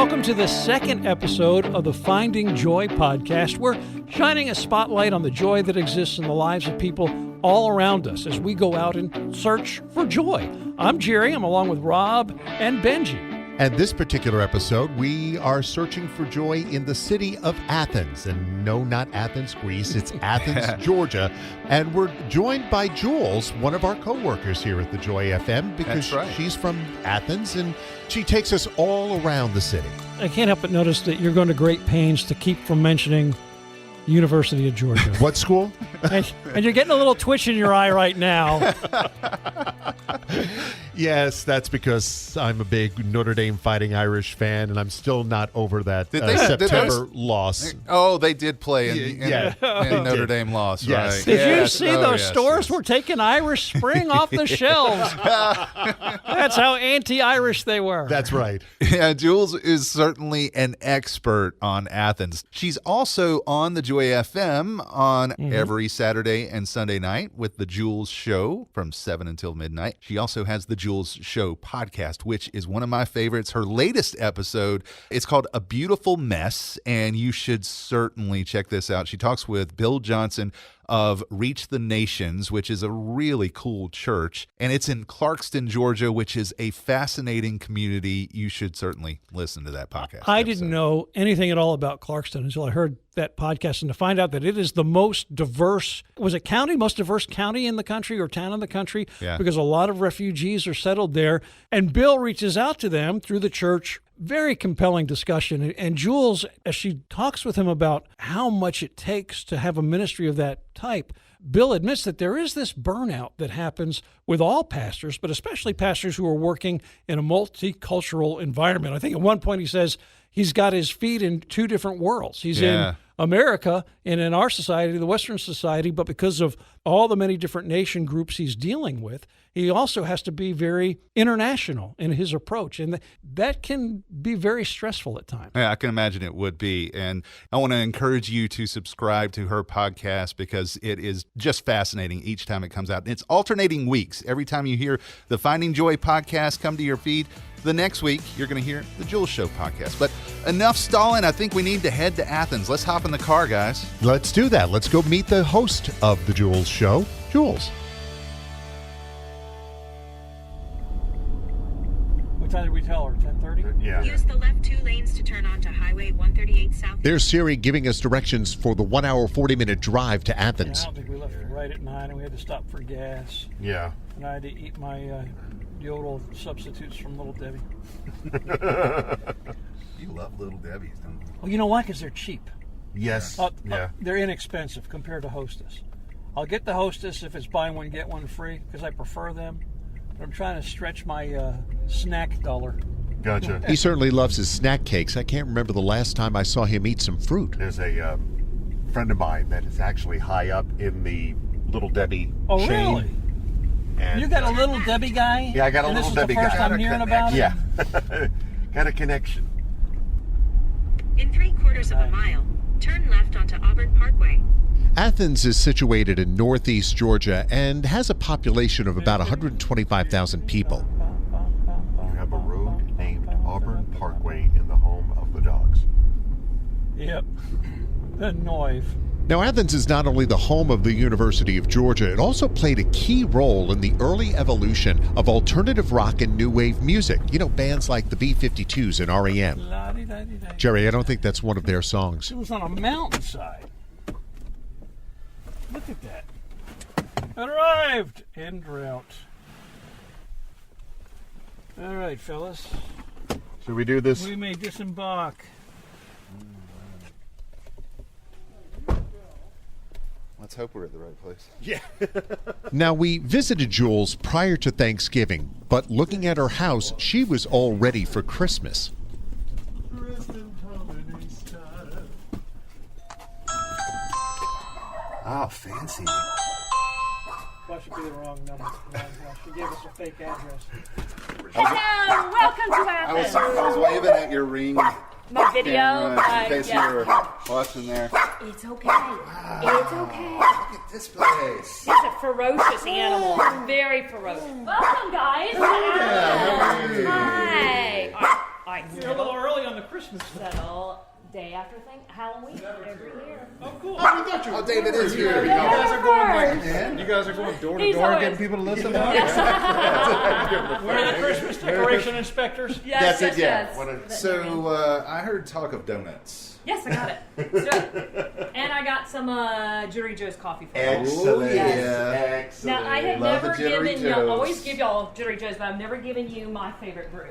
Welcome to the second episode of the Finding Joy podcast. We're shining a spotlight on the joy that exists in the lives of people all around us as we go out and search for joy. I'm Jerry. I'm along with Rob and Benji. And this particular episode, we are searching for joy in the city of Athens. And no, not Athens, Greece. It's Athens, Georgia. And we're joined by Jules, one of our co-workers here at the Joy FM, because she's from Athens and she takes us all around the city. I can't help but notice that you're going to great pains to keep from mentioning the University of Georgia. What school? And you're getting a little twitch in your eye right now. Yes, that's because I'm a big Notre Dame Fighting Irish fan, and I'm still not over that September loss. Oh, they did play in Notre Dame loss, yes. right? Did you see those stores were taking Irish Spring off the shelves? That's how anti-Irish they were. That's right. Yeah, Jules is certainly an expert on Athens. She's also on the Joy FM on every Saturday and Sunday night with the Jules Show from 7 until midnight. She also has the Jules Show podcast, which is one of my favorites. Her latest episode, it's called A Beautiful Mess, and you should certainly check this out. She talks with Bill Johnson of Reach the Nations, which is a really cool church, and it's in Clarkston, Georgia, which is a fascinating community. You should certainly listen to that podcast. I didn't know anything at all about Clarkston until I heard that podcast, and to find out that it is the most diverse, most diverse county in the country or town in the country, because a lot of refugees are settled there, and Bill reaches out to them through the church. Very compelling discussion. And Jules, as she talks with him about how much it takes to have a ministry of that type, Bill admits that there is this burnout that happens with all pastors, but especially pastors who are working in a multicultural environment. I think at one point he says he's got his feet in two different worlds. He's in America and in our society, the Western society, but because of all the many different nation groups he's dealing with, he also has to be very international in his approach, and that can be very stressful at times. Yeah, I can imagine it would be, and I want to encourage you to subscribe to her podcast because it is just fascinating each time it comes out. It's alternating weeks. Every time you hear the Finding Joy podcast come to your feed, the next week you're going to hear the Jules Show podcast. But enough stalling. I think we need to head to Athens. Let's hop in the car, guys. Let's do that. Let's go meet the host of the Jules Show, Jules. What time did we tell her? 10:30? Yeah. Use the left 2 lanes to turn onto Highway 138 South. There's Siri giving us directions for the 1 hour, 40-minute drive to Athens. I don't think we left right at 9, and we had to stop for gas. Yeah. And I had to eat my yodel substitutes from Little Debbie. You love Little Debbie's, don't you? Well, you know why? Because they're cheap. Yes. They're inexpensive compared to Hostess. I'll get the Hostess if it's buy one, get one free, because I prefer them. But I'm trying to stretch my snack dollar. Gotcha. He certainly loves his snack cakes. I can't remember the last time I saw him eat some fruit. There's a friend of mine that is actually high up in the Little Debbie chain. Oh, really? And, you got a Little Debbie guy? Yeah, I got a Little Debbie guy. This is the first time hearing about it? Yeah. Got a connection. In 3/4 of a mile, turn left onto Auburn Parkway. Athens is situated in northeast Georgia and has a population of about 125,000 people. You have a road named Auburn Parkway in the home of the dogs. Yep. The Noive. Now, Athens is not only the home of the University of Georgia, it also played a key role in the early evolution of alternative rock and new wave music. You know, bands like the B-52s and R.E.M. Jerry, I don't think that's one of their songs. It was on a mountainside. Look at that. Arrived en route. All right, fellas. Should we do this? We may disembark. Let's hope we're at the right place. Yeah. Now, we visited Jules prior to Thanksgiving, but looking at her house, she was all ready for Christmas. Oh, fancy. That should be the wrong number. She gave us a fake address. Hello, welcome to Athens. I was waving at your ring. My video, in case you were watching there. It's okay. It's okay. Look at this place. It's a ferocious animal. Very ferocious. Welcome, guys. How are you? Hi. right, You're a little early on the Christmas. settle. Day after Halloween every year. Oh, cool. Oh, David is here. You guys are going you guys are going door to He's door always- getting people to listen. We're the Christmas decoration inspectors. Yes, That's it, yeah. yes. So I heard talk of donuts. Yes, I got it. So, and I got some Jittery Joe's coffee for you. Excellent. Yes. Now, I have Love the never Jittery given y'all, Joes. always give y'all Jittery Joe's, but I've never given you my favorite brew.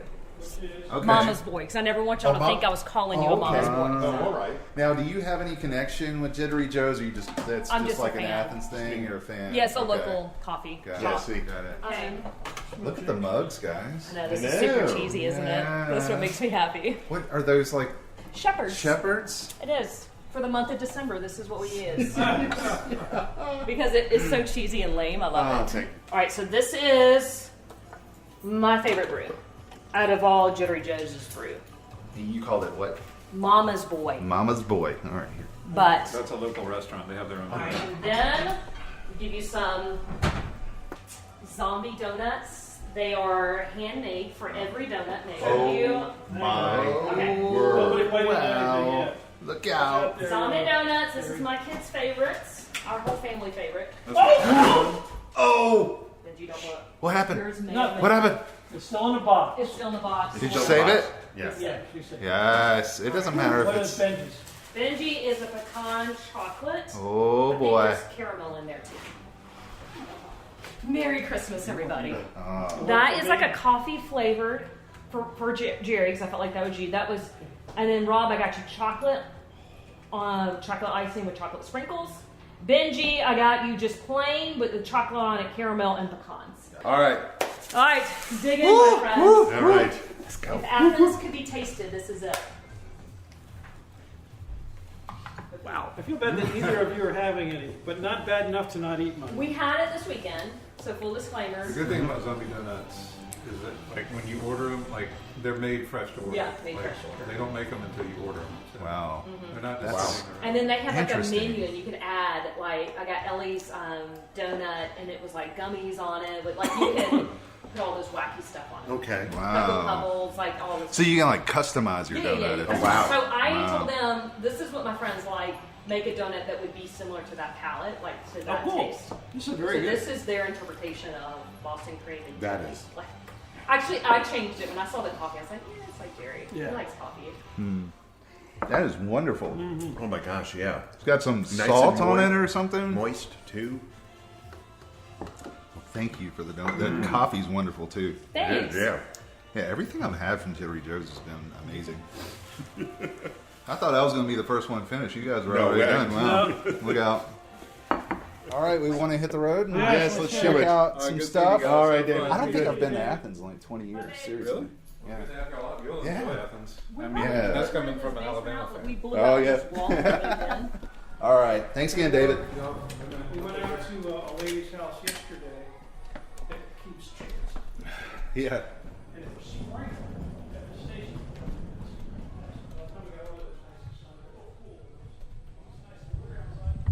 Okay. Mama's Boy, because I never want y'all to think I was calling you a Mama's Boy. all right. Now, do you have any connection with Jittery Joe's, or you that's I'm just just a like an fan. Athens thing? You're a fan? Yes, a Okay. local coffee Got shop. it. Got it. Look at the mugs, guys. I know, this is super cheesy, isn't it? That's what makes me happy. What are those, like Shepherds. shepherds? It is. For the month of December, this is what we use. Because it is so cheesy and lame. I love it. All right, so this is my favorite brew out of all Jittery Joe's brew. And you called it what? Mama's Boy. Mama's Boy. All right. But, That's a local restaurant. They have their own. all right, and then we give you some zombie donuts. They are handmade for every donut. They show you. My Okay. word. Wait, Wow. Look out. Zombie donuts. This is my kids' favorites. Our whole family favorite. Oh! Benji, don't look. What happened? Yours may Nothing. What happened? It's still in the box. It's still in the box. Did you save it? Yes. Yeah, she said. Yes. It doesn't matter What if is it's. Benji's? Benji is a pecan chocolate. Oh I think boy. there's caramel in there too. Merry Christmas, everybody. Oh. That is like a coffee flavored for Jerry, because I felt like that was you. That was, and then Rob, I got you chocolate icing with chocolate sprinkles. Benji, I got you just plain with the chocolate on it, caramel and pecans. All right. All right, dig in, my friends. All right. Let's go. If Athens could be tasted, this is it. Wow. I feel bad that neither of you are having any, but not bad enough to not eat mine. We had it this weekend, so full disclaimer. The good thing about zombie donuts is that, like, when you order them, like, they're made fresh to order. Yeah, made Like, fresh to order. They don't make them until you order them. So Wow. They're not That's- just sitting around. And then they have like a Interesting. menu, and you can add, like, I got Ellie's donut, and it was like gummies on it, but like you can put all this wacky stuff on it. Okay. Pebble Wow. pebbles, like all this. So you can like customize your donut. Yeah. Wow. So I Wow. told them, this is what my friends like, make a donut that would be similar to that palate, like to that cool. taste. This is So very good. this is their interpretation of Boston cream. And That jelly. is. Like, actually, I changed it when I saw the coffee. I was like, yeah, it's like Jerry. Yeah. He likes coffee. That is wonderful. Oh my gosh, yeah. It's got some Nice salt and on moist. it or something. Moist too. Thank you for the donut. The coffee's wonderful too. Thanks. Yeah. Yeah, everything I've had from Jittery Joe's has been amazing. I thought I was going to be the first one finished. You guys were No already way. done. Wow. Look out. All right, we want to hit the road? Yes, let's let's check do it. out some good stuff. thing you guys. All right, David. I don't think I've been to Athens in like 20 years. Seriously. Really? Yeah. You'll Yeah. enjoy Athens. I mean, Yeah. that's coming from an Alabama We fan. blew Oh, out yeah. this wall again. All right. Thanks again, David. We went out to a lady's house yesterday that keeps chickens, Yeah. and it was spring at the station. By the time we got over there, it was nice and sunny. Oh, cool. It's nice to wear outside.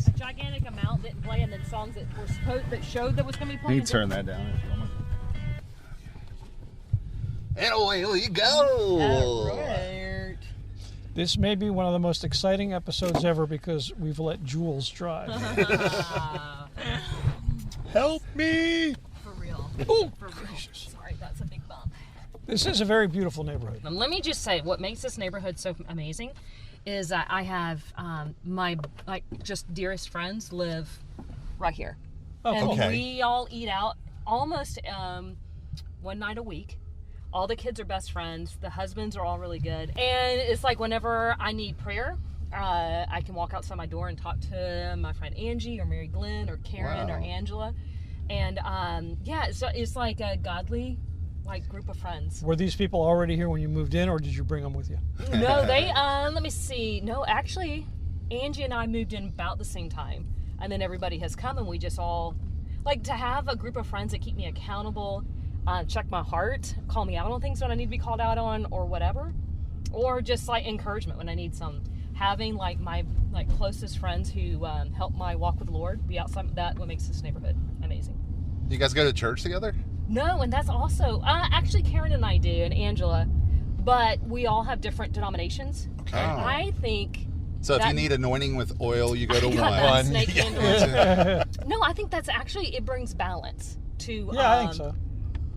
A gigantic amount didn't play, and then songs that were that showed that was going to be playing. that down. And away you go. Right. This may be one of the most exciting episodes ever because we've let Jules drive. Help me! For real. Oh, For real. Sorry, that's a big bump. this is a very beautiful neighborhood. Let me just say, what makes this neighborhood so amazing is that I have my just dearest friends live right here, and Okay. we all eat out almost one night a week. All the kids are best friends. The husbands are all really good, and it's like whenever I need prayer, I can walk outside my door and talk to my friend Angie or Mary Glenn or Karen or Wow. Angela, and yeah, so it's like a godly group of friends. Were these people already here when you moved in, or did you bring them with you? No, they let me see. No, actually, Angie and I moved in about the same time, and then everybody has come, and we just all like to have a group of friends that keep me accountable, check my heart, call me out on things when I need to be called out on, or whatever, or just like encouragement when I need some. Having like my closest friends who help my walk with the Lord be outside, that what makes this neighborhood amazing. You guys go to church together? No, and that's also actually Karen and I do, and Angela, but we all have different denominations. Okay. And I think. So if you need anointing with oil, you go to one. Snake candles. No, I think that's actually, it brings balance to. I think so.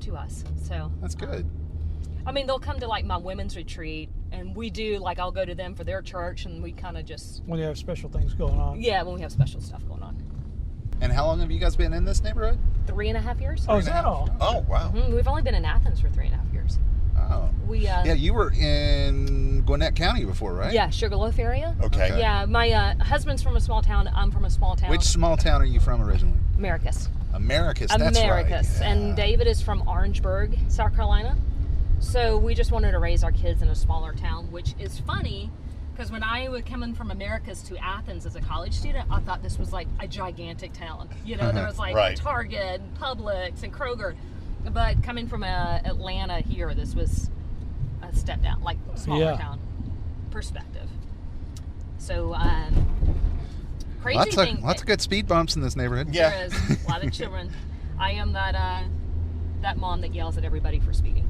To us, so. That's good. I mean, they'll come to like my women's retreat, and we do like I'll go to them for their church, and we kind of just. When you have special things going on. Yeah, when we have special stuff going on. And how long have you guys been in this neighborhood? 3.5 years. Oh, is that all? Oh, wow. We've only been in Athens for 3.5 years. Oh. We. Yeah, you were in Gwinnett County before, right? Yeah, Sugarloaf area. Okay. Yeah, my husband's from a small town. I'm from a small town. Which small town are you from originally? Americus. Americus, that's Americus. right. And David is from Orangeburg, South Carolina. So we just wanted to raise our kids in a smaller town, which is funny because when I was coming from Americus to Athens as a college student, I thought this was like a gigantic town. You know, there was like Right. Target and Publix and Kroger. But coming from Atlanta here, this was a step down, like smaller town perspective. So, crazy thing. Lots of good speed bumps in this neighborhood. Yeah. There is a lot of children. I am that mom that yells at everybody for speeding.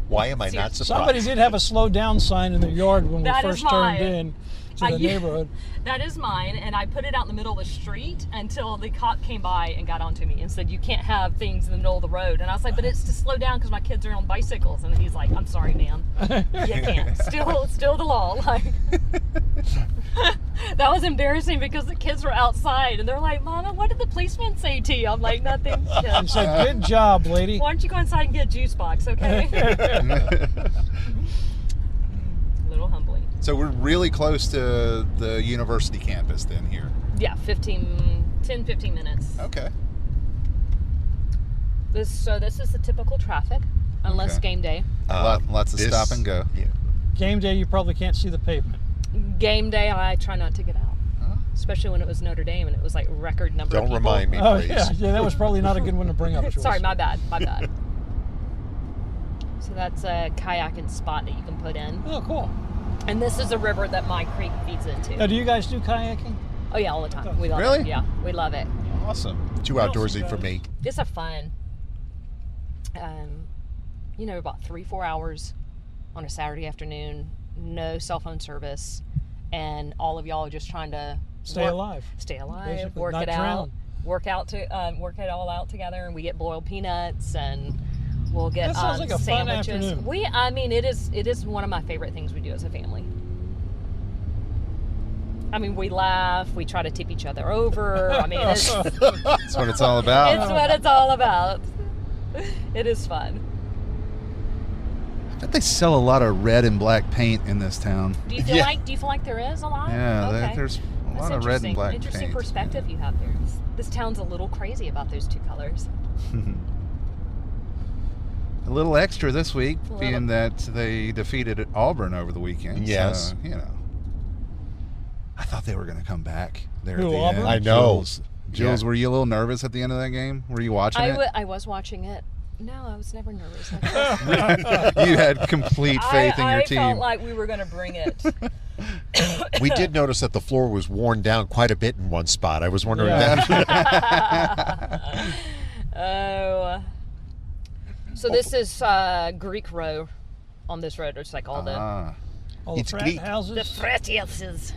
Why am I not surprised? Somebody did have a slow down sign in their yard when That we is first turned mine. in to the neighborhood. That is mine, and I put it out in the middle of the street until the cop came by and got onto me and said, "You can't have things in the middle of the road." And I was like, "But it's to slow down because my kids are on bicycles." And he's like, "I'm sorry, ma'am, you can't. Still the law." Like that was embarrassing because the kids were outside and they're like, "Mama, what did the policeman say to you?" I'm like, "Nothing." He said, "Good job, lady." Why don't you go inside and get a juice box, okay? A little humbling. So we're really close to the university campus then here. Yeah, 10, 15 minutes. Okay. This is the typical traffic, unless Okay. game day. Lots of stop and go. Yeah. Game day, you probably can't see the pavement. Game day, I try not to get out, especially when it was Notre Dame and it was like record number of Don't people. remind me, Oh, please. yeah, that was probably not a good one to bring up, Jules. Sorry, my bad. So that's a kayaking spot that you can put in. Oh, cool. And this is a river that my creek feeds into. Now, do you guys do kayaking? Oh yeah, all the time. We love Really? it. Yeah, we love it. Awesome. Too outdoorsy for me. It's a fun, about 3-4 hours on a Saturday afternoon, no cell phone service, and all of y'all are just trying to Stay alive. Basically, Basically, work not it out, drown. work it all out together, and we get boiled peanuts, and we'll get That sounds like a fun sandwiches. afternoon. It is one of my favorite things we do as a family. I mean, we laugh, we try to tip each other over. I mean, it's That's what it's all about. it's what it's all about. It is fun. I bet they sell a lot of red and black paint in this town. Do you feel like there is a lot? Yeah, Okay. there's a That's lot of red and interesting. black Interesting paint. perspective you have there. This town's a little crazy about those two colors. A little extra this week, A little. being that they defeated Auburn over the weekend. Yes. So, I thought they were going to come back there Who, at the Auburn? end. I know. Jules, Yeah. were you a little nervous at the end of that game? Were you watching it? I was watching it. No, I was never nervous. You had complete faith in your team. I felt like we were going to bring it. We did notice that the floor was worn down quite a bit in one spot. I was wondering Yeah. Oh. So this is Greek row on this road. It's like all the All the It's frat Greek. houses. fratiuses.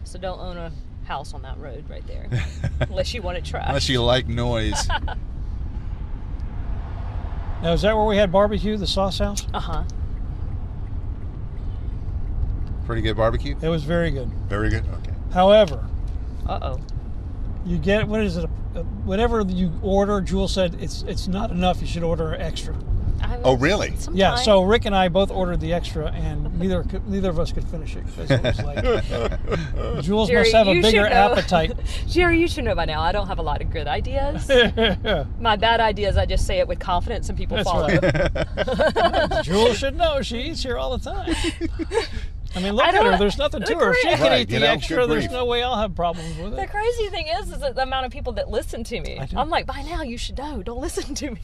So don't own a house on that road right there. Unless you want it trashed. Unless you like noise. Now, is that where we had barbecue, the sauce house? Uh-huh. Pretty good barbecue. It was very good. Very good. Okay. However, Uh-oh. you get, what is it? Whatever you order, Jules said it's not enough. You should order extra. Oh, really? Yeah, Sometime. so Rick and I both ordered the extra, and neither of us could finish it because it was like Jules Jerry, must have a you bigger should know. appetite. Jerry, you should know by now. I don't have a lot of good ideas. My bad ideas, I just say it with confidence and people That's follow. right. Jules should know. She eats here all the time. I mean, look I at don't- her. There's nothing to the her. If she cra- can Right, eat you the know, extra, good there's grief. no way I'll have problems with The it. crazy thing is that the amount of people that listen to me. I do. I'm like, by now you should know. Don't listen to me.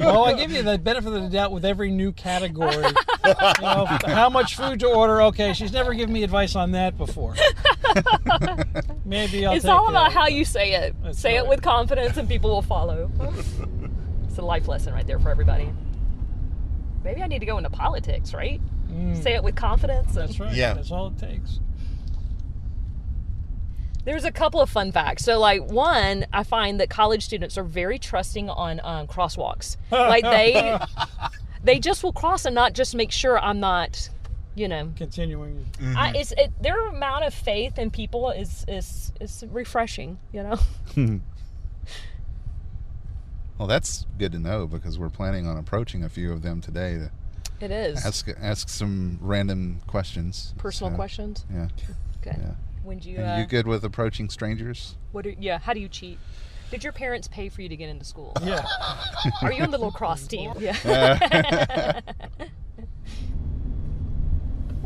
Well, I give you the benefit of the doubt with every new category. How much food to order? Okay, she's never given me advice on that before. Maybe I'll It's take all about that. how you say it. That's Say it right. with confidence and people will follow. It's a life lesson right there for everybody. Maybe I need to go into politics, right? Say it with confidence. That's right. Yeah. That's all it takes. There's a couple of fun facts. So, like, one, I find that college students are very trusting on crosswalks. Like, they just will cross and not just make sure I'm not, Continuing. Their amount of faith in people is refreshing, Well, that's good to know because we're planning on approaching a few of them today to It is. ask some random questions. Personal So, questions? Yeah. Okay. Yeah. When do you, Are you good with approaching strangers? how do you cheat? Did your parents pay for you to get into school? Yeah. Are you on the lacrosse team? Yeah.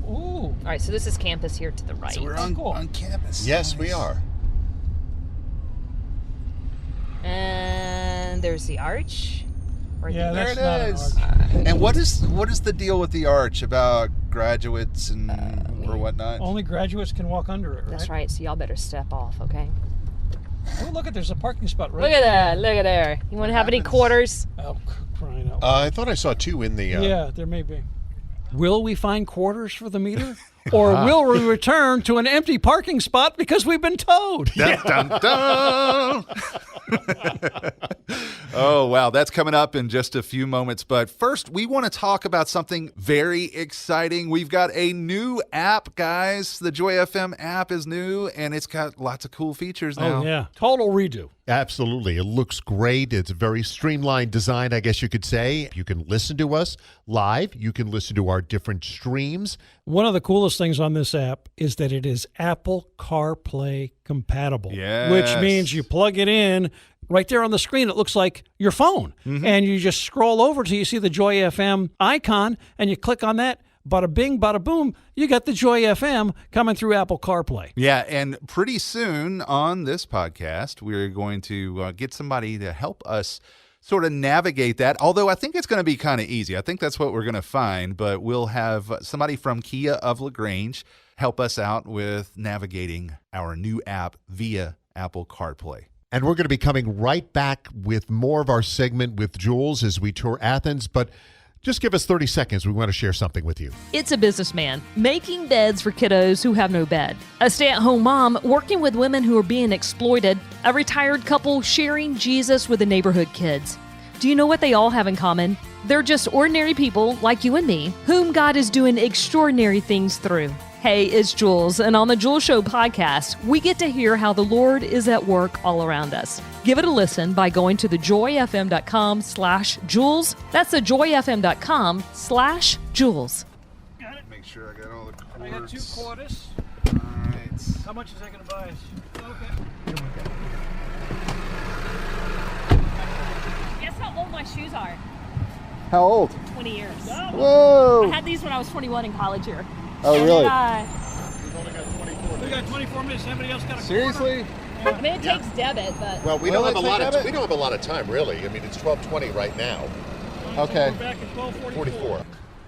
Ooh. All right, so this is campus here to the right. So we're on campus. Yes, we are. And there's the arch. Right Yeah, there. that's There it not is. an arch. And what is the deal with the arch about graduates and or whatnot? Only graduates can walk under it, right? That's right, so y'all better step off, okay? Oh, look there's a parking spot right Look at that, look at there. You want to have any quarters? Oh, crying out. I thought I saw 2 in the. Yeah, there may be. Will we find quarters for the meter? Or will we return to an empty parking spot because we've been towed? Dun, dun, dun. Oh, wow. That's coming up in just a few moments. But first, we want to talk about something very exciting. We've got a new app, guys. The Joy FM app is new, and it's got lots of cool features now. Oh, yeah. Total redo. Absolutely. It looks great. It's a very streamlined design, I guess you could say. You can listen to us live. You can listen to our different streams. One of the coolest things on this app is that it is Apple CarPlay compatible. Yes. Which means you plug it in right there on the screen. It looks like your phone. And you just scroll over till you see the Joy FM icon and you click on that. Bada bing, bada boom, you got the Joy FM coming through Apple CarPlay. Yeah, and pretty soon on this podcast, we're going to get somebody to help us sort of navigate that. Although I think it's going to be kind of easy. I think that's what we're going to find, but we'll have somebody from Kia of LaGrange help us out with navigating our new app via Apple CarPlay. And we're going to be coming right back with more of our segment with Jules as we tour Athens. But just give us 30 seconds. We want to share something with you. It's a businessman making beds for kiddos who have no bed, a stay-at-home mom working with women who are being exploited, a retired couple sharing Jesus with the neighborhood kids. Do you know what they all have in common? They're just ordinary people like you and me, whom God is doing extraordinary things through. Hey, it's Jules, and on the Jules Show podcast, we get to hear how the Lord is at work all around us. Give it a listen by going to thejoyfm.com/Jules. That's thejoyfm.com/Jules. Make sure I got all the cords. I got 2 quarters. All right. How much is that going to buy us? Okay. Guess how old my shoes are? How old? 20 years. Whoa! I had these when I was 21 in college here. Oh, really? We got 24 minutes. Anybody else got a Seriously? I mean, it takes debit, but Well, we Well, don't have a let's lot take of debit. we don't have a lot of time, really. I mean, it's 12:20 right now. Okay. We're back at 12:44. 44.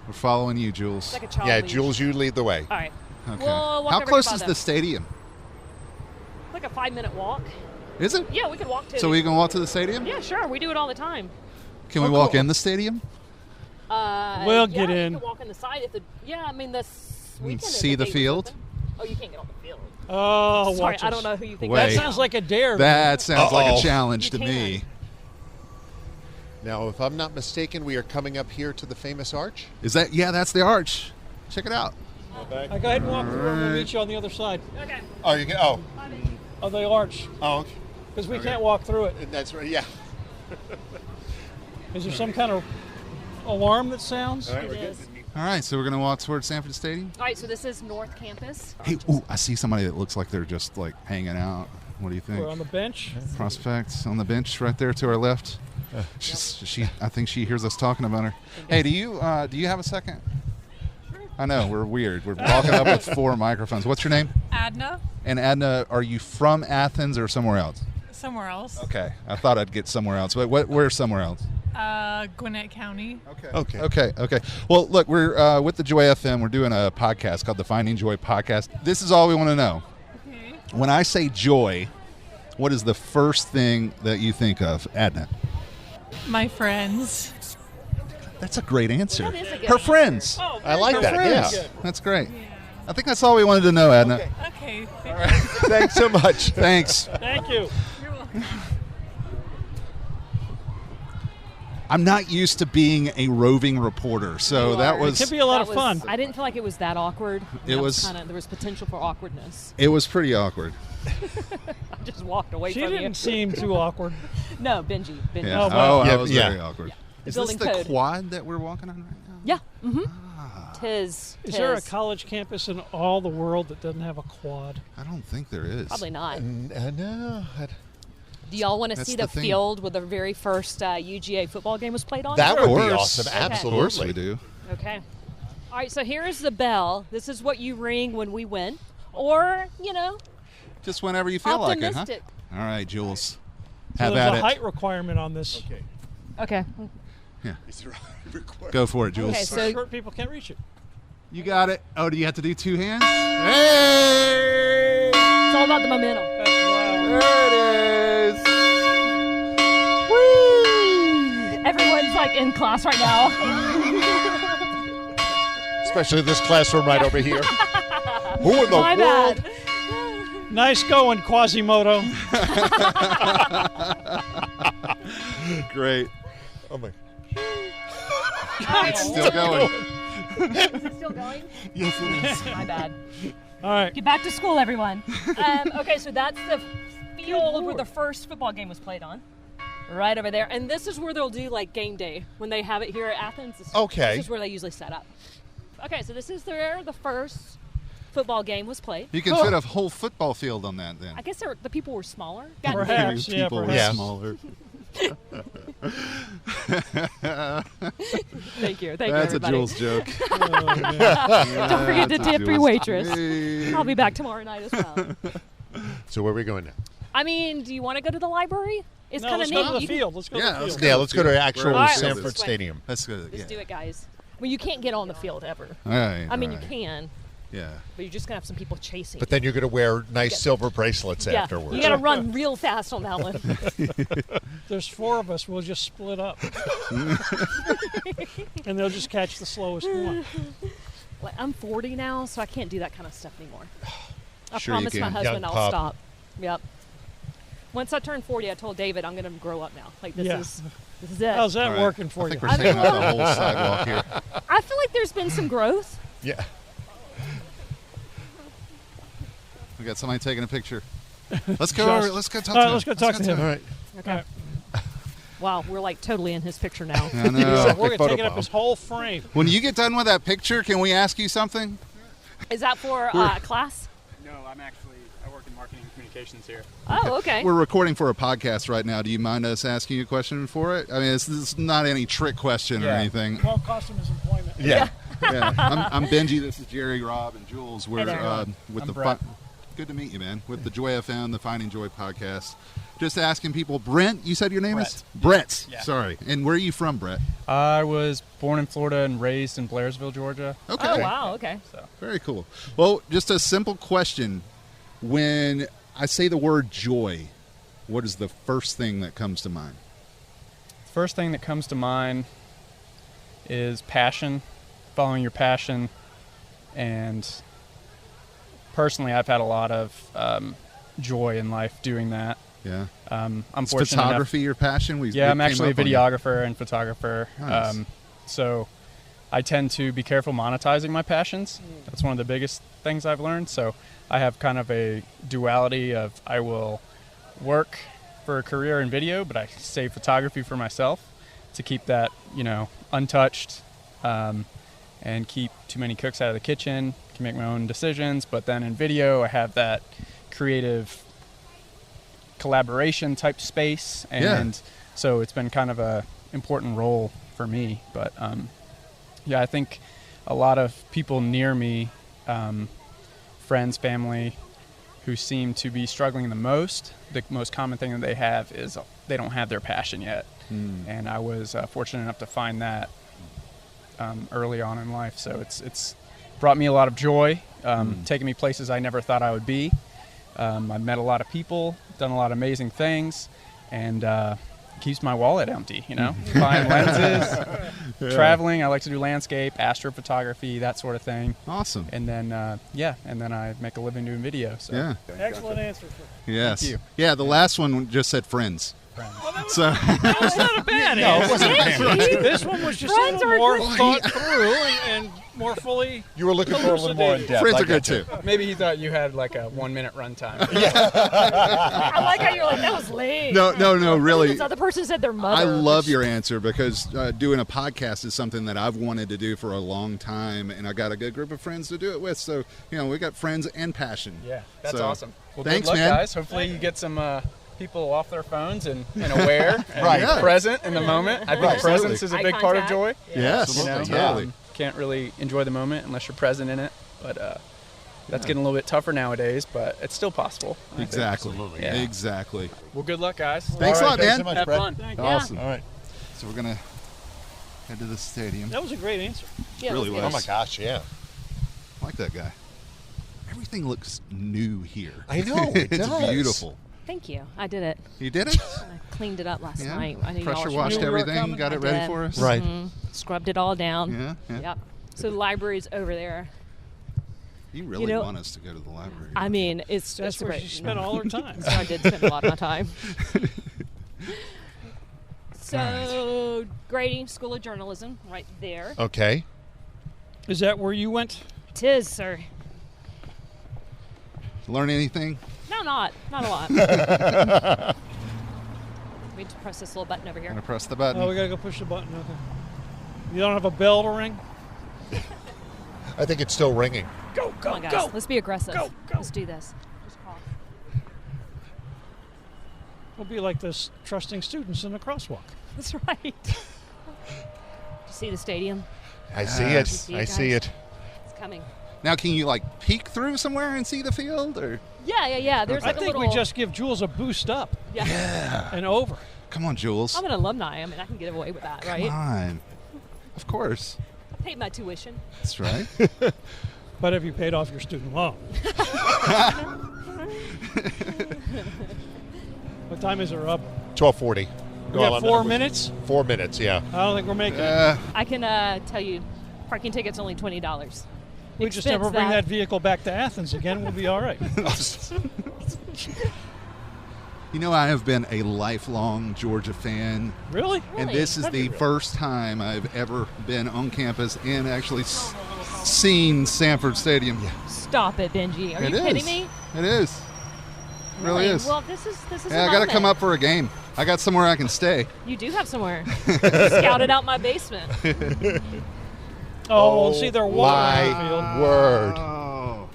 We're following you, Jules. it's like a child Yeah, leash. Jules, you lead the way. All right. Okay. We'll walk How over close to is Father. the stadium? Like a 5-minute walk. Is it? Yeah, we could walk to. So we can walk to the stadium? Yeah, sure. We do it all the time. Can we walk in the stadium? We'll get yeah, in. You can walk in the side if the. Yeah, I mean weekend. see if the gate is field? open. Oh, you can't get on the field. Oh, Sorry, watch I us. don't know who you think. Wait. That sounds like a dare. That sounds like a Uh-oh. challenge You to me. can. Now, if I'm not mistaken, we are coming up here to the famous arch. Is that? Yeah, that's the arch. Check it out. Go ahead and walk through and we'll meet you on the other side Okay. Oh, you can. Oh, of the arch oh, because we can't walk through it. that's right. Yeah. Is there some kind of alarm that sounds? All right, we're It good. is. All right, so we're gonna walk towards Sanford Stadium. All right, so this is North Campus. Hey, ooh, I see somebody that looks like they're just like hanging out. What do you think? We're on the bench. Prospect on the bench right there to our left. I think she hears us talking about her. Hey, do you have a second? I know we're weird. We're walking up with 4 microphones. What's your name? Adna, And Adna, are you from Athens or somewhere else? somewhere else. Okay, I thought I'd get somewhere else, but where's somewhere else? Gwinnett County. Okay. Well, look, we're with the Joy FM. We're doing a podcast called the Finding Joy Podcast. This is all we want to know. Okay. When I say joy, what is the first thing that you think of, Adna? My friends. That's a great answer. That is a good Her answer. friends. I like that. Friends. Yeah. That's great. I think that's all we wanted to know, Adna. Okay. Thanks so much. Thanks. Thank you. You're welcome. I'm not used to being a roving reporter, so that It was could be a lot That of was- fun. I didn't feel like it was that awkward. It That was- kind of, there was potential for awkwardness. it was pretty awkward. I just walked away She from didn't you. seem too awkward. No, Benji. Yeah. Oh, wow. that was Yeah. very awkward. Is Building this the code. quad that we're walking on right now? Yeah. Mm-hmm. Tis. Is there a college campus in all the world that doesn't have a quad? I don't think there is. Probably not. No. Do y'all want to That's see the the thing. field where the very first UGA football game was played on? That Of would be course. awesome. Okay. Of course we Absolutely. do. Okay. All right, so here's the bell. This is what you ring when we win. Or, Just whenever you feel like it, huh? optimistic. All right, Jules. So Have there's at a it. height requirement on this. Okay. Go for it, Jules. Okay, so Short people can't reach it. You got it. Oh, do you have to do two hands? Hey! it's all about the momentum. That's wild. There it is. Everyone's like in class right now. Especially this classroom right over here. Who in the My world? bad. Nice going, Quasimodo. Great. Oh my. Still going. Is it still going? Yes, it is. My bad. All right. Get back to school, everyone. Okay, so that's the field where the first football game was played on. Right over there. And this is where they'll do like game day when they have it here at Athens. Okay. This is where they usually set up. Okay, so this is where the first football game was played. You can fit a whole football field on that then. I guess the people were smaller. Perhaps. Yeah, People were perhaps. smaller. Thank you. Thank That's you, a everybody. Jules joke. Don't forget to That's a tip your Jules- waitress. Hey. I'll be back tomorrow night as well. So where are we going now? I mean, do you want to go to the library? It's No, kind of let's neat. go to the You can- field. Let's go Yeah, to the let's field. go. Yeah, let's go to actual All right, Sanford let's- Stadium. Let's go. Let's Yeah. do it, guys. I mean, you can't get on the field ever. All right. I mean, all you right. can, Yeah. but you're just gonna have some people chasing. But then you're going to wear nice silver bracelets yeah, afterwards. you gotta run real fast on that one. There's 4 of us. We'll just split up. And they'll just catch the slowest one. Like, I'm 40 now, so I can't do that kind of stuff anymore. I Sure you promised my can. husband Young I'll pup. stop. Yep. Once I turn 40, I told David I'm gonna grow up now. Like this Yeah. is it. How's that All right. working for I you? think we're taking up the whole sidewalk here. I feel like there's been some growth. Yeah. We got somebody taking a picture. Let's go. Just- Let's go talk All to right, him. let's go talk to him. All right. Okay. Wow, we're like totally in his picture now. I know. We're Photo taking up bomb. his whole frame. When you get done with that picture, can we ask you something? Is that for class? No, I work in marketing and communications here. Oh, okay. We're recording for a podcast right now. Do you mind us asking you a question for it? I mean, this is not any trick question or Yeah. anything. Won't cost him his employment. Yeah. Yeah. I'm Benji. This is Jerry, Rob, and Jules. We're there. with I'm the Brett. good to meet you, man. With the Joy FM, the Finding Joy podcast. Just asking people. Brent, you said your name is Brett. Yeah. Sorry. And where are you from, Brett? I was born in Florida and raised in Blairsville, Georgia. Okay. Oh, wow. Okay. Very cool. Well, just a simple question. When I say the word joy, what is the first thing that comes to mind? First thing that comes to mind is passion, following your passion. And personally, I've had a lot of joy in life doing that. Yeah. I'm Is fortunate enough- photography your passion? Yeah, I'm came actually a up on you. videographer and photographer. Nice. So I tend to be careful monetizing my passions. That's one of the biggest things I've learned. So I have kind of a duality of I will work for a career in video, but I save photography for myself to keep that, untouched and keep too many cooks out of the kitchen, can make my own decisions. But then in video, I have that creative collaboration type space, and so it's been kind of a important role for me. But I think a lot of people near me, friends, family, who seem to be struggling the most common thing that they have is they don't have their passion yet. And I was fortunate enough to find that early on in life, so it's brought me a lot of joy, taken me places I never thought I would be. I've met a lot of people, done a lot of amazing things, and keeps my wallet empty, buying lenses, traveling. I like to do landscape, astrophotography, that sort of thing. Awesome. And then, I make a living doing video. So. Yeah. Excellent answer. Yes. Thank you. Yeah, the last one just said friends. So That was not a bad answer. it wasn't a bad answer. This one was just Friends a little are more thought through and more fully. You were looking for a little more in depth. friends I are good get you. too. Maybe he thought you had like a 1 minute runtime. I like how you're like, that was lame. No, really. This other person said their mother. I love your answer because doing a podcast is something that I've wanted to do for a long time, and I got a good group of friends to do it with. So, we got friends and passion. Yeah, that's So, awesome. Well, thanks, good luck, man. guys. Hopefully you get some people off their phones and aware and Right. present in the moment. I think Right. presence is a Eye big part of contact. joy. Yes, totally. Can't really enjoy the moment unless you're present in it. But that's getting a little bit tougher nowadays, but it's still possible. I think. Exactly. Yeah. Exactly. Well, good luck, guys. Thanks a lot, Thanks man. so much, Have Brett. fun. Awesome. All right. So we're gonna head to the stadium. That was a great answer. Yeah, really let's was. Oh my gosh, yeah. I like that guy. Everything looks new here. I know, it It's does. beautiful. Thank you. I did it. You did it? I cleaned it up last Yeah. night. I knew y'all Pressure were washed coming. everything, got it I ready did. for us. Right. Scrubbed it all down. Yeah. Yep. So the library's over there. You really You know- want us to go to the library. I mean, it's That's a where great. she spent all her time. So I did spend a lot of my time. So, Grady School of Journalism, right there. Okay. Is that where you went? It is, sir. Learn anything? No, not a lot. We need to press this little button over here. Gonna press the button. Oh, we gotta go push the button. Okay. You don't have a bell to ring? I think it's still ringing. Go, Come on, guys. Let's be aggressive. Go. Let's do this. Just cough. We'll be like this trusting students in a crosswalk. That's right. Did you see the stadium? I see Yes. it. See it, I see guys? it. It's coming. Now, can you peek through somewhere and see the field, or Yeah. There's I like a think little. we just give Jules a boost up Yeah. and over. come on, Jules? I'm an alumni. I mean, I can get away with that, right? Come on. Of course. I paid my tuition. That's right. But have you paid off your student loan? What time is it, Rob? 12:40. We got 4 minutes? 4 minutes, yeah. I don't think we're making it. I can tell you, parking ticket's only $20. We just never bring that vehicle back to Athens again. We'll be all right. I have been a lifelong Georgia fan. Really? And this is the first time I've ever been on campus and actually seen Sanford Stadium. Stop it, Benji. Are It you is. kidding me? It is. It really is. Well, this is Yeah, I got to come up for a game. I got somewhere I can stay. You do have somewhere. Scouted out my basement. Oh, see, they're walking my the field. word. Oh,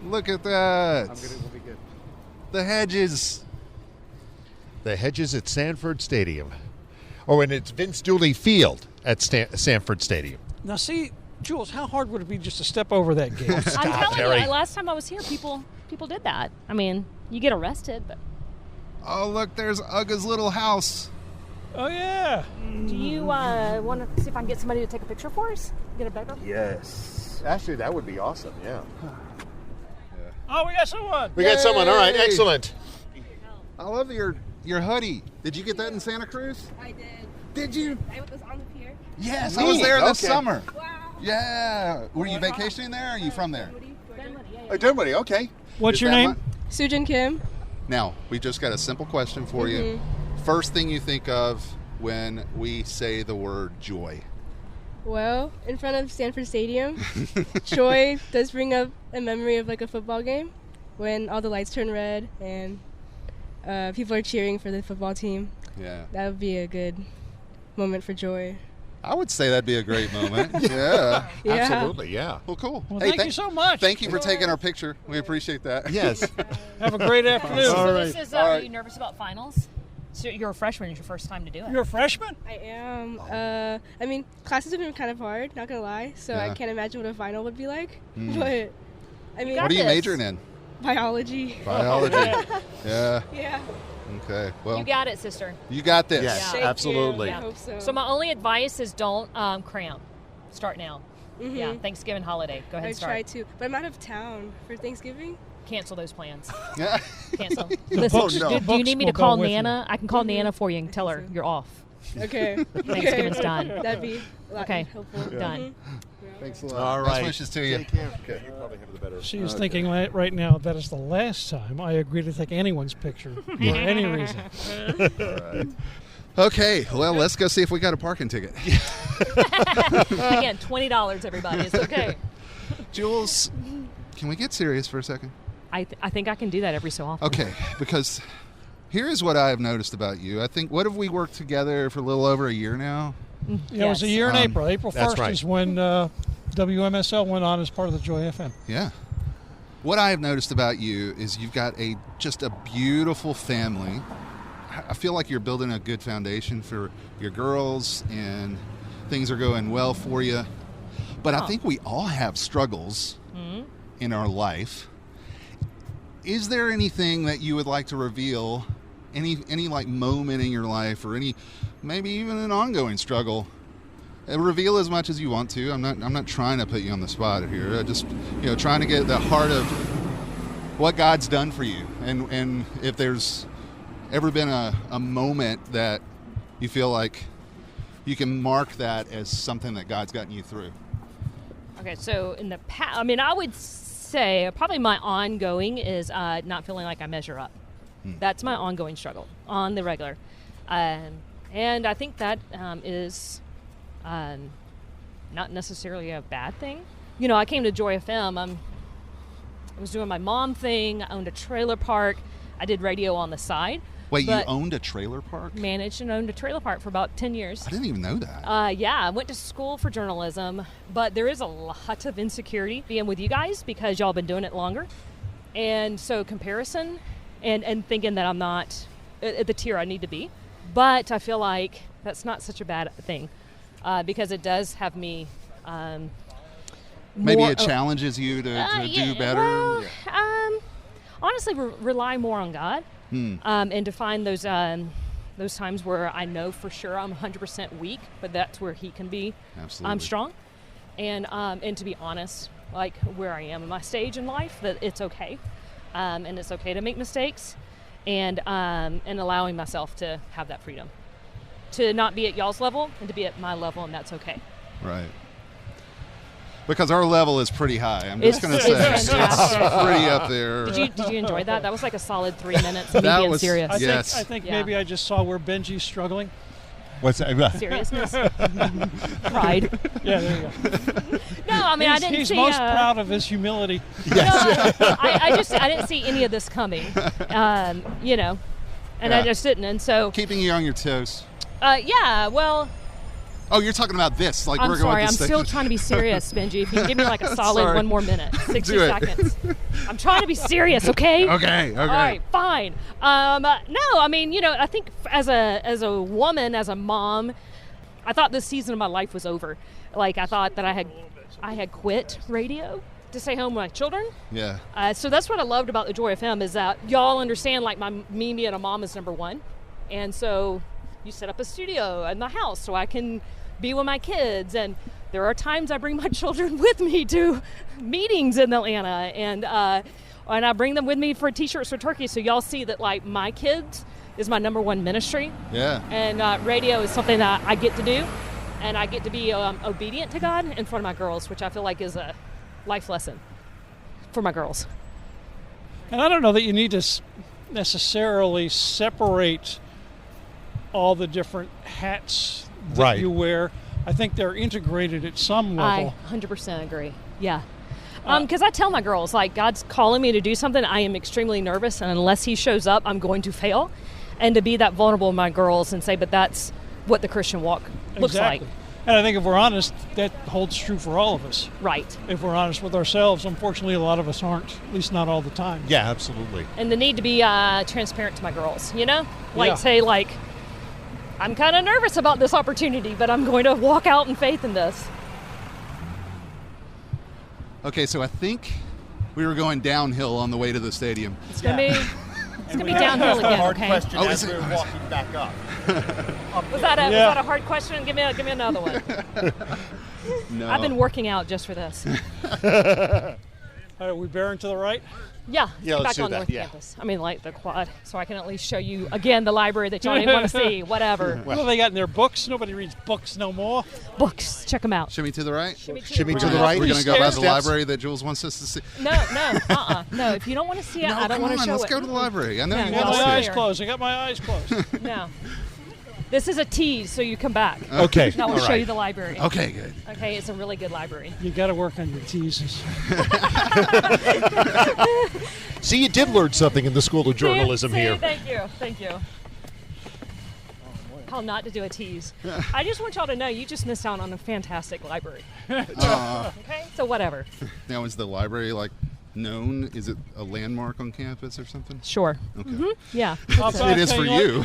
look at that. We'll be good. The hedges. The hedges at Sanford Stadium. Oh, and it's Vince Dooley Field at Sanford Stadium. Now, see, Jules, how hard would it be just to step over that gate? I'm telling Terry. you, last time I was here, people did that. I mean, you get arrested, but Oh, look, there's Ugga's little house. Oh, yeah. do you want to see if I can get somebody to take a picture for us? Get a better? Yes. Actually, that would be awesome, yeah. Oh, we got someone. We got someone. All right, Yay. excellent. I love your hoodie. Did you get that in Santa Cruz? I did. Did you? I was on the pier. Yes, I was there this Okay. summer. Wow. Yeah. Were you vacationing there? Or are you from there? Dunwoody, okay. What's Is your that name? my- Sujin Kim. Now, we just got a simple question for you. First thing you think of when we say the word joy? Well, in front of Sanford Stadium, joy does bring up a memory of like a football game when all the lights turn red and people are cheering for the football team. Yeah. That would be a good moment for joy. I would say that'd be a great moment. Yeah. Yeah. Absolutely, yeah. Well, cool. Well, thank you so much. Thank you for taking our picture. We appreciate that. Yes. Have a great afternoon. So this is, are you nervous about finals? So you're a freshman. It's your first time to do it. You're a freshman? I am. I mean, classes have been kind of hard, not gonna lie. So I Yeah. can't imagine what a final would be like. But I mean, What are you this. majoring in? biology. Biology. Yeah. Yeah. Okay. Well, You got it, sister. you got this. Yes, Thank absolutely. You. I hope so. So my only advice is don't cram. Start now. Yeah, Thanksgiving holiday. Go ahead I and start. try to, but I'm out of town for Thanksgiving. cancel those plans. Yeah. Cancel. The Listen, books- the do you books need me will to call go with you. Nana? I can call Nana for you and tell her you're off. Okay. Thanksgiving's done. That'd be a lot Okay. helpful. Done. Thanks a lot. All Best right. wishes to you. Take care. Okay. You probably have the better. She is thinking right now that is the last time I agree to take anyone's picture for any reason. All right. Okay, well, let's go see if we got a parking ticket. Again, $20, everybody. It's okay. Jules, can we get serious for a second? I think I can do that every so often. Okay, because here is what I have noticed about you. I think, what have we worked together for a little over a year now? Yeah, it was a year in April. April 1st That's right. is when WMSL went on as part of the Joy FM. Yeah. What I have noticed about you is you've got just a beautiful family. I feel like you're building a good foundation for your girls and things are going well for you. But I think we all have struggles in our life. Is there anything that you would like to reveal, any like moment in your life or any maybe even an ongoing struggle? Reveal as much as you want to. I'm not trying to put you on the spot here. I just trying to get the heart of what God's done for you, and if there's ever been a moment that you feel like you can mark that as something that God's gotten you through. Okay, so in the past, I mean, I would say probably my ongoing is not feeling like I measure up. That's my ongoing struggle on the regular. And I think that is not necessarily a bad thing. I came to Joy FM. I was doing my mom thing. I owned a trailer park. I did radio on the side. Wait, you owned a trailer park? Managed and owned a trailer park for about 10 years. I didn't even know that. Yeah, I went to school for journalism, but there is a lot of insecurity being with you guys because y'all been doing it longer. And so comparison and thinking that I'm not at the tier I need to be. But I feel like that's not such a bad thing because it does have me maybe it challenges you to do better? Well, honestly, rely more on God. And to find those times where I know for sure I'm 100% weak, but that's where He can be strong, and to be honest, like where I am in my stage in life, that it's okay, and it's okay to make mistakes, and allowing myself to have that freedom, to not be at y'all's level and to be at my level, and that's okay. Right. Because our level is pretty high. I'm just going to say it's pretty up there. Did you enjoy that? That was like a solid 3 minutes of me being serious. I think maybe I just saw where Benji's struggling. What's that? Seriousness. Pride. Yeah, there you go. No, I mean, I didn't he's see... He's most proud of his humility. Yes. No, I didn't see any of this coming, and I just didn't, and so... Keeping you on your toes. Yeah, well... Oh, you're talking about this. Like I'm we're sorry, going to I'm still trying to be serious, Benji. If you can give me like a solid 1 more minute, 60 seconds. I'm trying to be serious, okay? Okay. All right, fine. No, I mean, I think as a woman, as a mom, I thought this season of my life was over. Like, I thought that I had quit radio to stay home with my children. Yeah. So that's what I loved about the Joy FM is that y'all understand, like, me being a mom is number one. And so you set up a studio in the house so I can be with my kids, and there are times I bring my children with me to meetings in Atlanta, and I bring them with me for T-shirts for Turkey, so y'all see that like my kids is my number one ministry. Yeah. And radio is something that I get to do, and I get to be obedient to God in front of my girls, which I feel like is a life lesson for my girls. And I don't know that you need to necessarily separate all the different hats that you wear. I think they're integrated at some level. I 100% agree. Yeah. Because I tell my girls, like, God's calling me to do something. I am extremely nervous, and unless He shows up, I'm going to fail. And to be that vulnerable with my girls and say, but that's what the Christian walk looks like. And I think if we're honest, that holds true for all of us. Right. If we're honest with ourselves, unfortunately, a lot of us aren't, at least not all the time. Yeah, absolutely. And the need to be transparent to my girls, say, like, I'm kind of nervous about this opportunity, but I'm going to walk out in faith in this. Okay, so I think we were going downhill on the way to the stadium. It's going to be downhill again, hard okay? question as we were walking back up. Was that a hard question? Give me another one. No. I've been working out just for this. All right, we bearing to the right? Yeah, Yeah, let's back do on that, North yeah. Campus. I mean, like the quad, so I can at least show you again the library that y'all didn't want to see. Whatever. What have they got in their books? Nobody reads books no more. Books, check them out. Shimmy to the right. Shimmy to the right. We're going to go by the Steps. library that Jules wants us to see. No. If you don't want to see it, No, I don't come want to on, show let's it. go to the library. I know No, you no, I got want my to eyes see it. closed. I got my eyes closed. No. This is a tease, so you come back. Okay. Now we'll show you the library. Okay, good. Okay, it's a really good library. You got to work on your teases. See, you did learn something in the School of Journalism See, here. Thank you. How not to do a tease. I just want y'all to know you just missed out on a fantastic library. Okay, so whatever. Now, is the library known? Is it a landmark on campus or something? Sure. Okay. Yeah. It is for you.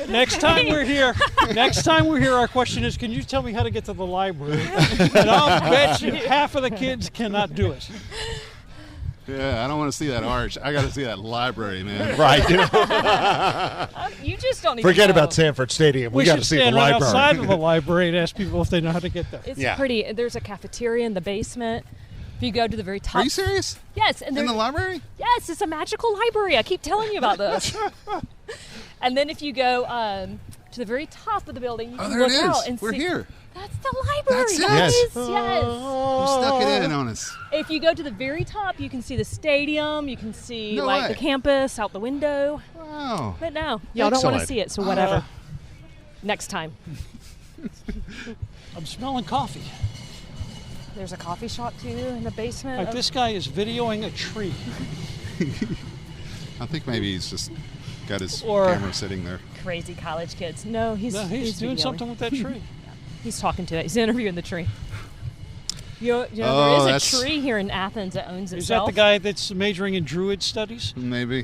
Next time we're here, our question is, can you tell me how to get to the library? And I'll bet you half of the kids cannot do it. Yeah, I don't want to see that arch. I got to see that library, man. Right. You just don't even Forget know. about Sanford Stadium. We got should to see the stand right library. outside of the library and ask people if they know how to get there. It's Yeah. pretty. There's a cafeteria in the basement. If you go to the very top. Are you serious? Yes. And In the there's- library? Yes, it's a magical library. I keep telling you about this. And then if you go to the very top of the building, you Oh, can there look it is. out and We're see. here. That's the library, That's it? guys. Yes. Yes. You stuck it in on us. If you go to the very top, you can see the stadium. You can see No like way. the campus out the window. Wow. But no, y'all don't want to Excellent. see it, so whatever. Next time. I'm smelling coffee. There's a coffee shop too in the basement. Like of- this guy is videoing a tree. I think maybe he's just got his Or- camera sitting there. Crazy college kids. No, he's Doing videoing. something with that tree. He's talking to it. He's interviewing the tree. You know, Oh, there is that's- a tree here in Athens that owns Is that itself. the guy that's majoring in druid studies? Maybe.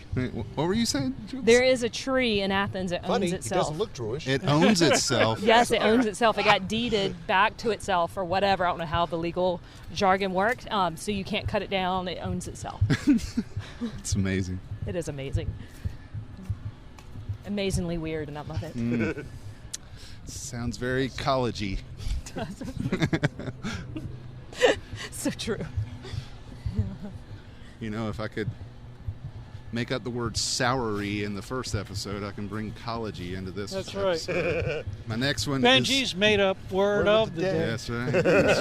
What were you saying, Jules? There is a tree in Athens that Funny, owns it itself. doesn't look Jewish. It owns itself. Yes, it owns itself. It got deeded back to itself or whatever. I don't know how the legal jargon worked. So you can't cut it down. It owns itself. It's amazing. It is amazing. Amazingly weird, and I love it. Sounds very college-y. So true. You know, if I could make up the word soury in the first episode, I can bring college-y into this That's right. episode. My next one Benji's made up word of the day. That's right. That's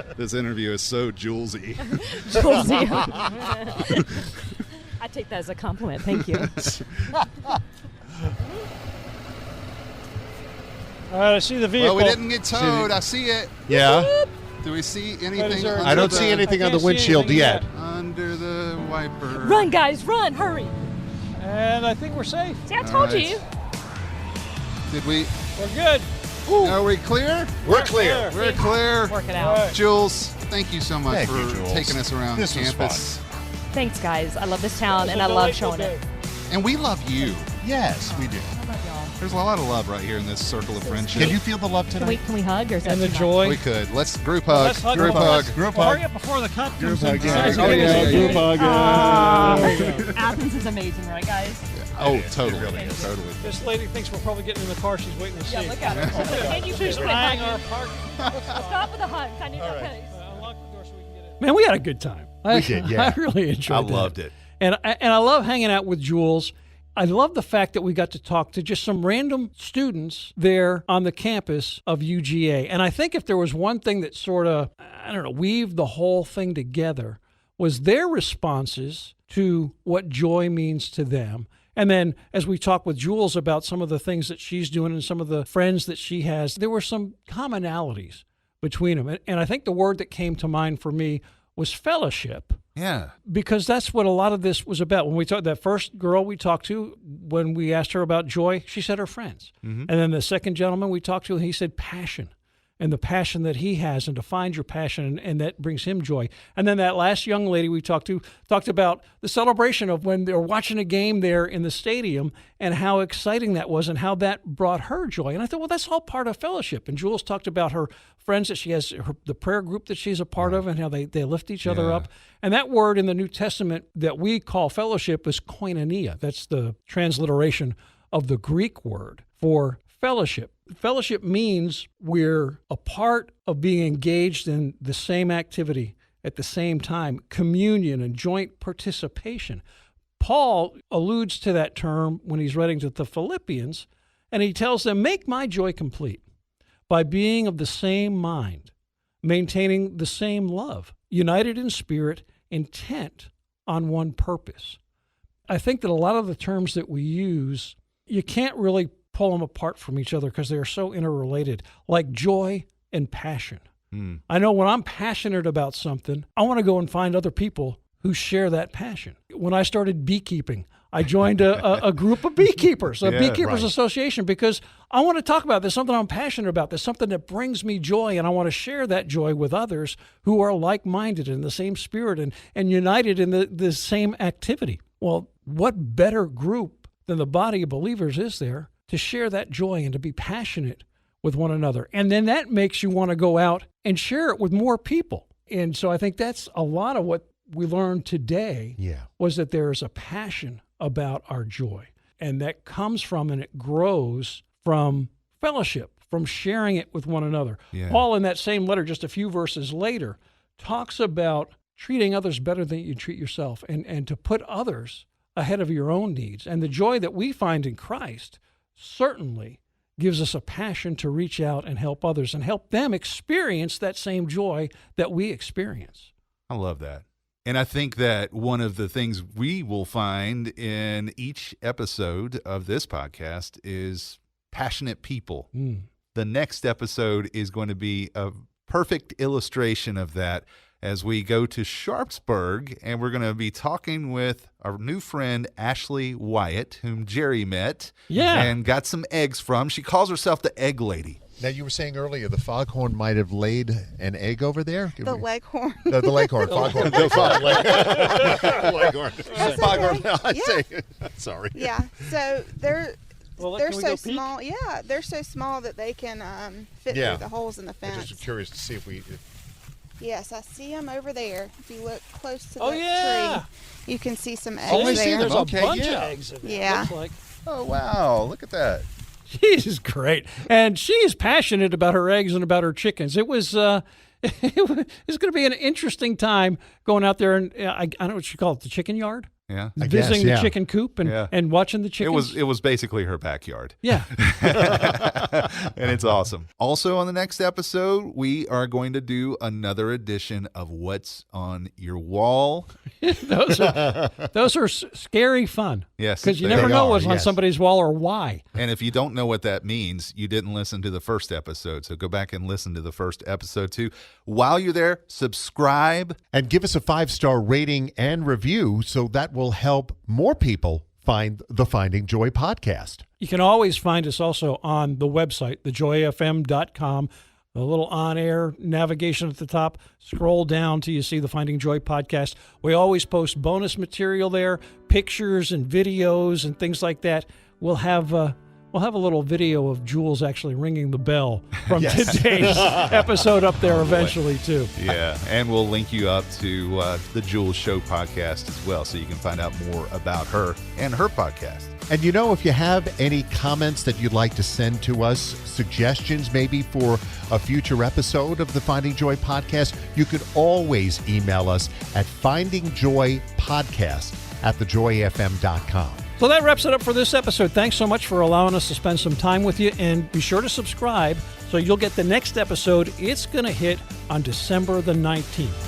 right. This interview is so Julesy. Julesy. I take that as a compliment. Thank you. All right, I see the vehicle. Well, we didn't get towed. I see it. Yeah. Do we see anything? there- under I don't the- see anything on the can't see windshield anything yet. under the wiper. Run, guys, run! Hurry! And I think we're safe. See, I told right. you. Did we? We're good. Are we clear? We're clear. We're clear. Work it All out. right. Jules, thank you so much Thank for you, Jules. taking us around This was campus. Thanks, guys. I love this town, It's and a I love delightful showing day. it. And we love you. Yes, we do. I love y'all. There's a lot of love right here in this circle of friendship. Can you feel the love tonight? Can we hug, or is that And the too much? joy. We could. Let's group hug. Let's hug. Group them. hug. Group Well, hug. hurry up before the cut comes hug, in. yeah. Oh, yeah, group hug. Athens is amazing, right, guys? Oh, totally. really is. Totally. This lady thinks we're probably getting in the car. She's waiting to see. Yeah, look at her. Can you please She's quit eyeing our hugging? parking. Stop with the hugs. I need that pace. Unlock the door so we can get in. Man, we had a good time. We did, yeah. I really enjoyed it. loved it. And I love hanging out with Jules. I love the fact that we got to talk to just some random students there on the campus of UGA. And I think if there was one thing that sort of, I don't know, weaved the whole thing together was their responses to what joy means to them. And then as we talk with Jules about some of the things that she's doing and some of the friends that she has, there were some commonalities between them. And I think the word that came to mind for me was fellowship. Yeah. Because that's what a lot of this was about. When we talked, that first girl we talked to, when we asked her about joy, she said her friends. And then the second gentleman we talked to, he said passion, and the passion that he has, and to find your passion, and that brings him joy. And then that last young lady we talked to talked about the celebration of when they were watching a game there in the stadium and how exciting that was and how that brought her joy. And I thought, well, that's all part of fellowship. And Jules talked about her friends that she has, the prayer group that she's a part of, and how they lift each other up. And that word in the New Testament that we call fellowship is koinonia. That's the transliteration of the Greek word for fellowship. Fellowship means we're a part of being engaged in the same activity at the same time, communion and joint participation. Paul alludes to that term when he's writing to the Philippians, and he tells them, make my joy complete by being of the same mind, maintaining the same love, united in spirit, intent on one purpose. I think that a lot of the terms that we use, you can't really pull them apart from each other because they're so interrelated, like joy and passion. I know when I'm passionate about something, I want to go and find other people who share that passion. When I started beekeeping, I joined a group of beekeepers, a beekeepers association, because I want to talk about this, something I'm passionate about. There's something that brings me joy, and I want to share that joy with others who are like-minded in the same spirit and united in the same activity. Well, what better group than the body of believers is there to share that joy and to be passionate with one another? And then that makes you want to go out and share it with more people. And so I think that's a lot of what we learned today was that there is a passion about our joy. And that comes from and it grows from fellowship, from sharing it with one another. Paul, in that same letter, just a few verses later, talks about treating others better than you treat yourself and to put others ahead of your own needs. And the joy that we find in Christ certainly gives us a passion to reach out and help others and help them experience that same joy that we experience. I love that. And I think that one of the things we will find in each episode of this podcast is passionate people. The next episode is going to be a perfect illustration of that as we go to Sharpsburg, and we're going to be talking with our new friend, Ashley Wyatt, whom Jerry met and got some eggs from. She calls herself the Egg Lady. Now, you were saying earlier the foghorn might have laid an egg over there? The leghorn. No, the leghorn. Foghorn. Leghorn. Foghorn. I say. Sorry. Yeah. So they're so small. Peek? Yeah, they're so small that they can fit through the holes in the fence. I'm just curious to see if we... Yes, I see them over there. If you look close to the tree, you can see some eggs I there. see there's a bunch of eggs in there. Yeah. Looks like. Oh, wow. Look at that. She's great. And she is passionate about her eggs and about her chickens. It was it's going to be an interesting time going out there and I don't know what you call it, the chicken yard. Yeah. Visiting the chicken coop and watching the chickens. It was basically her backyard. Yeah. And it's awesome. Also on the next episode, we are going to do another edition of What's on Your Wall. Those are scary fun. Yes. Because you never know what's on somebody's wall or why. And if you don't know what that means, you didn't listen to the first episode. So go back and listen to the first episode too. While you're there, subscribe. And give us a 5-star rating and review so that will help more people find the Finding Joy podcast. You can always find us also on the website, thejoyfm.com. A little on-air navigation at the top. Scroll down till you see the Finding Joy podcast. We always post bonus material there, pictures and videos and things like that. We'll have a little video of Jules actually ringing the bell from today's episode up there eventually, too. Yeah, and we'll link you up to the Jules Show podcast as well, so you can find out more about her and her podcast. And if you have any comments that you'd like to send to us, suggestions maybe for a future episode of the Finding Joy podcast, you could always email us at findingjoypodcast@thejoyfm.com. So that wraps it up for this episode. Thanks so much for allowing us to spend some time with you, and be sure to subscribe so you'll get the next episode. It's going to hit on December the 19th.